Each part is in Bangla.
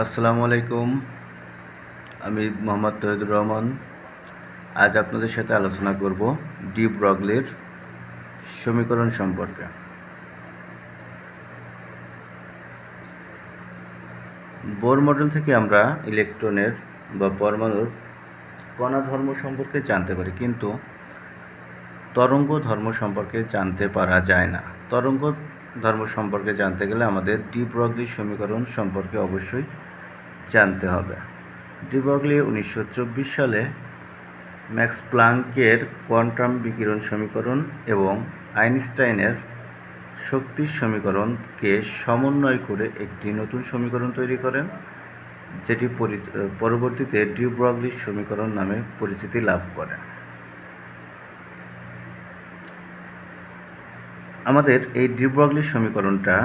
আসসালামু আলাইকুম। আমি মোহাম্মদ তৌহিদুর রহমান। আজ আপনাদের সাথে আলোচনা করব ডি ব্রগলির সমীকরণ সম্পর্কে। বোর মডেল থেকে আমরা ইলেকট্রনের বা পরমাণুর কণা ধর্ম সম্পর্কে জানতে পারি, কিন্তু তরঙ্গ ধর্ম সম্পর্কে জানতে পারা যায় না। তরঙ্গ ধর্ম সম্পর্কে জানতে গেলে আমাদের ডি ব্রগলির সমীকরণ সম্পর্কে অবশ্যই জানতে হবে। ডি ব্রগলি 1924 সালে ম্যাক্স প্লাঙ্কের কোয়ান্টাম বিকিরণ সমীকরণ এবং আইনস্টাইনের শক্তির সমীকরণকে সমন্বয় করে একটি নতুন সমীকরণ তৈরি করেন, যেটি পরবর্তীতে ডি ব্রগলির সমীকরণ নামে পরিচিতি লাভ করে। আমাদের এই ডি ব্রগলির সমীকরণটা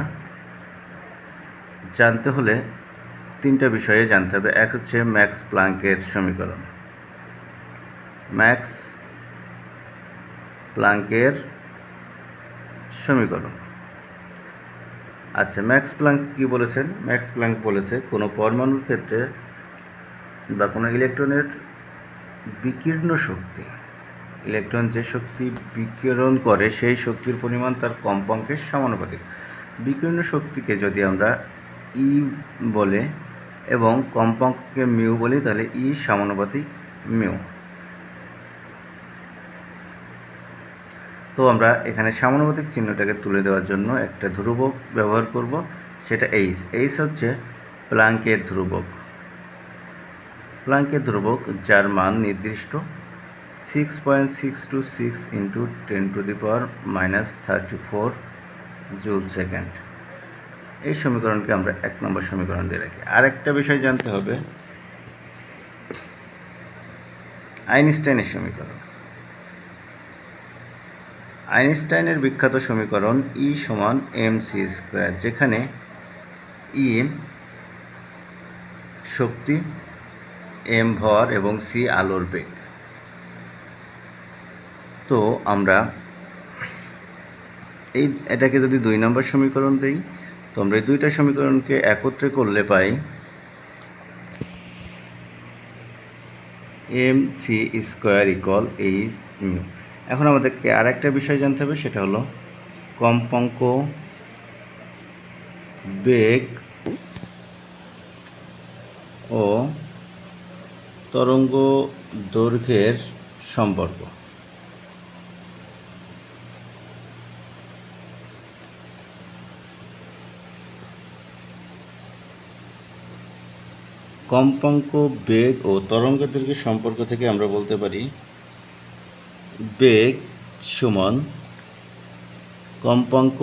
জানতে হলে তিনটা বিষয়ে জানতে হবে। এক হচ্ছে ম্যাক্স প্লাঙ্কের সমীকরণ। ম্যাক্স প্লাঙ্কের সমীকরণ। আচ্ছা, ম্যাক্স প্লাঙ্ক কি বলেছেন? ম্যাক্স প্লাঙ্ক বলেছে কোনো পরমাণুর ক্ষেত্রে বা কোনো ইলেকট্রনের বিকীর্ণ শক্তি, ইলেকট্রন যে শক্তি বিকিরণ করে সেই শক্তির পরিমাণ তার কম্পাঙ্কের সমানুপাতিক। বিকীর্ণ শক্তিকে যদি আমরা ই বলে এবং কম্পাঙ্ককে মিউ বলি, তাহলে ই সমানুপাতিক মিউ। তো আমরা এখানে সমানুপাতিক চিহ্নটাকে তুলে দেওয়ার জন্য একটা ধ্রুবক ব্যবহার করব, সেটা এইচ। এইচ হচ্ছে প্লাঙ্কের ধ্রুবক। প্লাঙ্কের ধ্রুবক যার মান নির্দিষ্ট 6.626 × 10⁻³ জুল সেকেন্ড। এই সমীকরণকে আমরা 1 নম্বর সমীকরণ দিয়ে রাখি। আরেকটা বিষয় জানতে হবে, আইনস্টাইনের সমীকরণ। আইনস্টাইনের বিখ্যাত সমীকরণ ই সমান mc², যেখানে ই শক্তি, এম ভর এবং সি আলোর বেগ। তো আমরা এটাকে যদি 2 নম্বর সমীকরণ দিই, তো আমরা এই দুইটা সমীকরণকে একত্রে করলে পাই mc² = h μ। এখন আমাদেরকে আরেকটা বিষয় জানতে হবে, সেটা হলো কম্পাঙ্ক, বেগ ও তরঙ্গ দৈর্ঘ্যের সম্পর্ক। কম্পাঙ্ক, বেগ ও তরঙ্গ দৈর্ঘ্যের সম্পর্ক থেকে আমরা বলতে পারি বেগ সমান কম্পাঙ্ক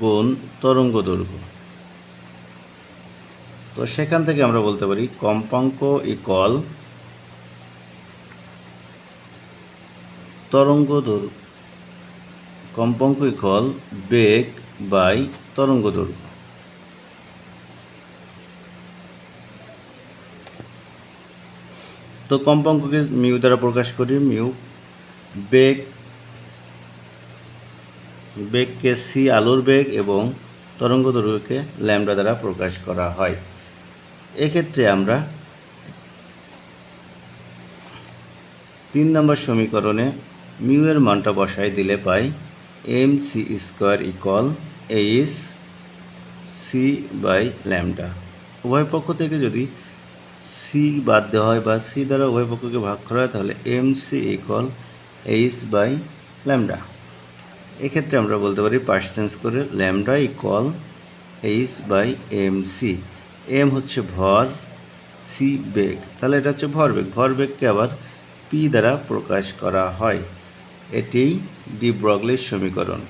গুণ তরঙ্গ দৈর্ঘ্য। তো সেখান থেকে আমরা বলতে পারি কম্পাঙ্ক ইকুয়াল তরঙ্গ দৈর্ঘ্য, কম্পাঙ্ক ইকুয়াল বেগ বাই তরঙ্গ দৈর্ঘ্য। তো কম্পাঙ্ককে মিউ দ্বারা প্রকাশ করি। মিউ বেগকে সি আলোর বেগ এবং তরঙ্গ দৈর্ঘ্যকে ল্যামডা দ্বারা প্রকাশ করা হয়। এক্ষেত্রে আমরা 3 নম্বর সমীকরণে মিউ এর মানটা বসাই দিলে পাই mc² = hc/λ। উভয় পক্ষ থেকে যদি সি বাদ দেওয়া হয় বা সি দ্বারা উভয় পক্ষকে ভাগ করা হয়, তাহলে mc = h/λ। এক্ষেত্রে আমরা বলতে পারি পার্সেন্টেজ করে λ = h/mc। এম হচ্ছে ভর, সি বেগ, তাহলে এটা হচ্ছে ভরবেগ। ভরবেগকে আবার পি দ্বারা প্রকাশ করা হয়। এটি ডি ব্রগলির সমীকরণ।